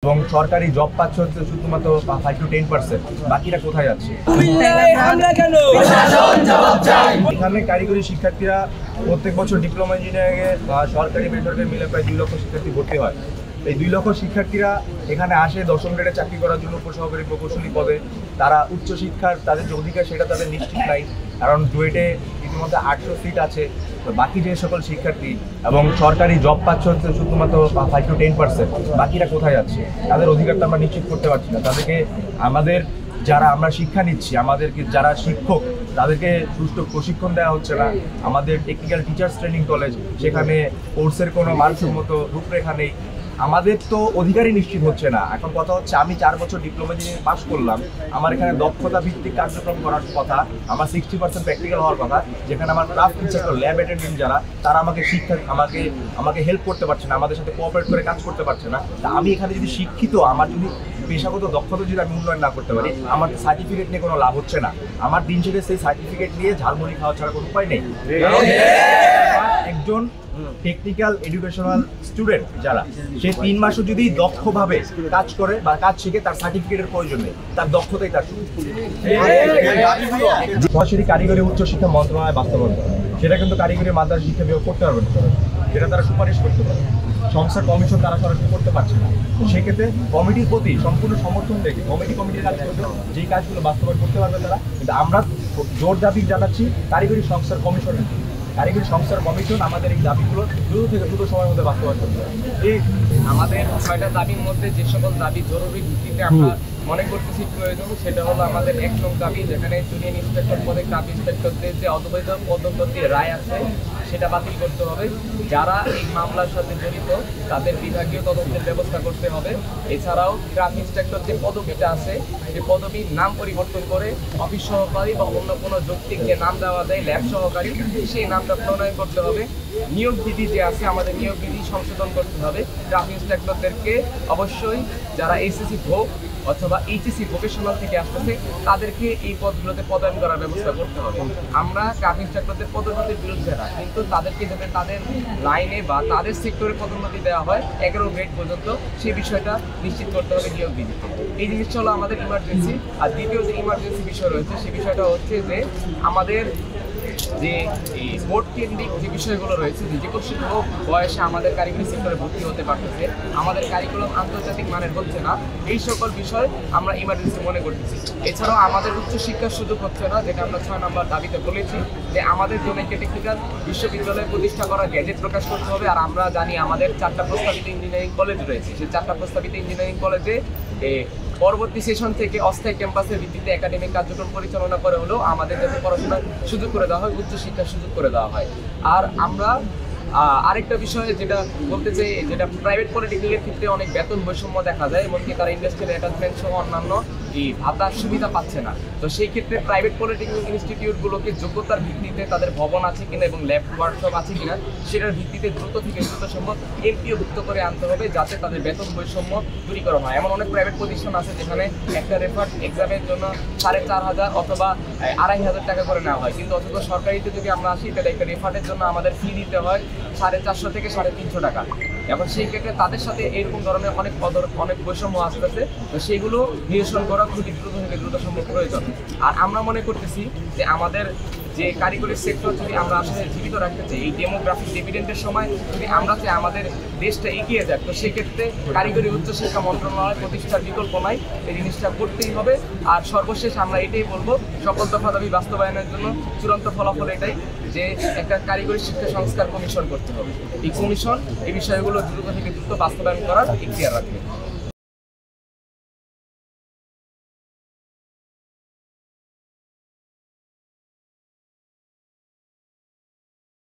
এবং সরকারি জব পাচ্ছে হচ্ছে শুধুমাত্র 5 to 10%। বাকিরা কোথায় যাচ্ছে? এখানে কারিগরি শিক্ষার্থীরা প্রত্যেক বছর ডিপ্লোমা ইঞ্জিনিয়ারিংয়ে সরকারি বেসরকারি মিলে প্রায় 2 লক্ষ শিক্ষার্থী ভর্তি হয়। এই 2 লক্ষ শিক্ষার্থীরা এখানে আসে 10ম গ্রেডে চাকরি করার জন্য উপসহকারী প্রকৌশলী পদে। তারা উচ্চশিক্ষার তাদের যে অধিকার সেটা তাদের নিশ্চিত নাই, কারণ ডুয়েটে ইতিমধ্যে 800 সিট আছে। তো বাকি যে সকল শিক্ষার্থী এবং সরকারি জব পাচ্ছে হচ্ছে শুধুমাত্র 5 to 10%। বাকিরা কোথায় যাচ্ছে? তাদের অধিকারটা আমরা নিশ্চিত করতে পারছি না। তাদেরকে আমাদের যারা আমরা শিক্ষা নিচ্ছি, আমাদেরকে যারা শিক্ষক তাদেরকে সুষ্ঠু প্রশিক্ষণ দেওয়া হচ্ছে না। আমাদের টেকনিক্যাল টিচার্স ট্রেনিং কলেজ, সেখানে কোর্সের কোনো মানসম্মত রূপরেখা নেই। আমাদের তো অধিকারই নিশ্চিত হচ্ছে না। এখন কথা হচ্ছে, আমি 4 বছর ডিপ্লোমা ইঞ্জিনিয়ারিং পাস করলাম, আমার এখানে দক্ষতা ভিত্তিক কার্যক্রম করার কথা, আমার 60% প্র্যাকটিক্যাল হওয়ার কথা, যেখানে আমার ক্রাফট ইনস্ট্রাক্টর, ল্যাব অ্যাটেন্ডেন্ট যারা, তারা আমাকে আমাকে হেল্প করতে পারছে না, আমাদের সাথে কোঅপারেট করে কাজ করতে পারছে না। তা আমি এখানে যদি শিক্ষিত, আমার যদি পেশাগত দক্ষতা যদি আমি উন্নয়ন না করতে পারি, আমার সার্টিফিকেট নিয়ে কোনো লাভ হচ্ছে না। আমার দিন শেষে সেই সার্টিফিকেট নিয়ে ঝালমুড়ি খাওয়া ছাড়া কোনো উপায় নেই। একজন টেকনিক্যাল এডুকেশনাল স্টুডেন্ট যারা, সে 3 মাসও যদি দক্ষভাবে কাজ করে বা কাজ শিখে, তার সার্টিফিকেটের প্রয়োজন নেই, তার দক্ষতাই তার সরাসরি কারিগরি উচ্চশিক্ষা মন্ত্রণালয় বাস্তবায়ন করে, সেটা কিন্তু কারিগরি মাদ্রাসা শিক্ষা বিভাগ করতে পারবে না, সেটা তারা সুপারিশ করতে পারে। সংস্থার কমিশন তারা সরাসরি করতে পারছে না। সেক্ষেত্রে কমিটির প্রতি সম্পূর্ণ সমর্থন রেখে কমিটির কাজ করবে, যেই কাজগুলো বাস্তবায়ন করতে পারবে তারা। কিন্তু আমরা জোর দাবি জানাচ্ছি কারিগরি সংস্থার কমিশনের, কারিগরি সংস্থার কমিশন আমাদের এই দাবিগুলো দ্রুত সময়ের মধ্যে বাস্তবায়ন করতে হবে। এই আমাদের 6টা দাবির মধ্যে যে সকল দাবি জরুরি ভিত্তিতে আমরা মনে করতেছি প্রয়োজন, সেটা হলো আমাদের 1 নং দাবি, যেখানে জুনিয়র ইন্সপেক্টর পদে ক্রাফট ইন্সপেক্টরদের যে অবৈধ পদোন্নতির রায় আছে সেটা বাতিল করতে হবে। যারা এই মামলার সাথে জড়িত তাদের বিভাগীয় তদন্তের ব্যবস্থা করতে হবে। এছাড়াও ক্রাফট ইন্সপেক্টর যে পদবিটা আছে, সেই পদবির নাম পরিবর্তন করে অফিস সহকারী বা অন্য কোনো যৌক্তিক যে নাম দেওয়া যায় ল্যাব সহকারী, সেই নামটা প্রণয়ন করতে হবে। নিয়োগ বিধি যে আছে, আমাদের নিয়োগ বিধি সংশোধন করতে হবে। ক্রাফট ইন্সপেক্টরদেরকে অবশ্যই যারা এসএসসি ভোগ অথবা এইচএসসি ভোকেশনাল থেকে আসতেছে তাদেরকে এই পদগুলোতে পদায়ন করার ব্যবস্থা করতে হবে। আমরা ক্রাফট ইন্সট্রাক্টরদের পদোন্নতির বিরুদ্ধে না, কিন্তু তাদেরকে যাতে তাদের লাইনে বা তাদের সেক্টরে পদোন্নতি দেওয়া হয় 11 গ্রেড পর্যন্ত, সেই বিষয়টা নিশ্চিত করতে হবে নিয়োগ বিধিতে। এই জিনিসটা হলো আমাদের ইমার্জেন্সি। আর দ্বিতীয় যে ইমার্জেন্সি বিষয় রয়েছে, সেই বিষয়টা হচ্ছে যে আমাদের যে এই বোর্ড কেন্দ্রিক যে বিষয়গুলো রয়েছে, যে 21 বয়সে আমাদের কারিগরি সেক্টরে ভর্তি হতে পারতেছে, আমাদের কারিকুলাম আন্তর্জাতিক মানের হচ্ছে না, এই সকল বিষয় আমরা ইমার্জেন্সি মনে করতেছি। এছাড়াও আমাদের উচ্চশিক্ষার সুযোগ হচ্ছে না, যেটা আমরা 6 নম্বর দাবিতে বলেছি যে আমাদের জন্য একটি টেকনিক্যাল বিশ্ববিদ্যালয় প্রতিষ্ঠা করার গ্যাজেট প্রকাশ করতে হবে। আর আমরা জানি আমাদের 4টা প্রস্তাবিত ইঞ্জিনিয়ারিং কলেজ রয়েছে, সেই 4টা প্রস্তাবিত ইঞ্জিনিয়ারিং কলেজে পরবর্তী সেশন থেকে অস্থায়ী ক্যাম্পাসের ভিত্তিতে একাডেমিক কার্যক্রম পরিচালনা করে হলেও আমাদের যাতে পড়াশোনার সুযোগ করে দেওয়া হয়, উচ্চশিক্ষার সুযোগ করে দেওয়া হয়। আর আমরা আরেকটা বিষয় যেটা বলতে চাই, যেটা প্রাইভেট পলিটেকনিকের ক্ষেত্রে অনেক বেতন বৈষম্য দেখা যায়, এমনকি তারা ইন্ডাস্ট্রিয়াল অ্যাটাচমেন্ট সহ অন্যান্য এই ভাতার সুবিধা পাচ্ছে না। তো সেই ক্ষেত্রে প্রাইভেট পলিটেকনিক ইনস্টিটিউটগুলোকে যোগ্যতার ভিত্তিতে তাদের ভবন আছে কিনা এবং ল্যাব ওয়ার্কশপ আছে কিনা সেটার ভিত্তিতে দ্রুত সম্ভব এমপিওভুক্ত করে আনতে হবে, যাতে তাদের বেতন বৈষম্য দূরীকরণ হয়। এমন অনেক প্রাইভেট প্রতিষ্ঠান আছে যেখানে একটা রেফার্ড এক্সামের জন্য 4,500 অথবা 2,500 টাকা করে নেওয়া হয়, কিন্তু অথচ সরকারিতে যদি আমরা আসি তাহলে একটা রেফার্ডের জন্য আমাদের ফি দিতে হয় 450 থেকে 350 টাকা। এখন সেই ক্ষেত্রে তাদের সাথে এরকম ধরনের অনেক বৈষম্য আসতেছে, তো সেইগুলো নিরসন করা খুবই দ্রুত সম্ভব প্রয়োজন। আর আমরা মনে করতেছি যে আমাদের যে কারিগরি সেক্টর যদি আমরা আসলে জীবিত রাখতে চাই, এই ডেমোগ্রাফিক ডিভিডেন্ডের সময় যদি আমরা চাই আমাদের দেশটা এগিয়ে যাক, তো সেক্ষেত্রে কারিগরি উচ্চশিক্ষা মন্ত্রণালয় প্রতিষ্ঠার বিকল্প নাই, এই জিনিসটা করতেই হবে। আর সর্বশেষ আমরা এটাই বলবো, সকল দফা দাবি বাস্তবায়নের জন্য চূড়ান্ত ফলাফল এটাই যে একটা কারিগরি শিক্ষা সংস্কার কমিশন করতে হবে। এই কমিশন এই বিষয়গুলো দ্রুত বাস্তবায়ন করার ইখতিয়ার রাখবে।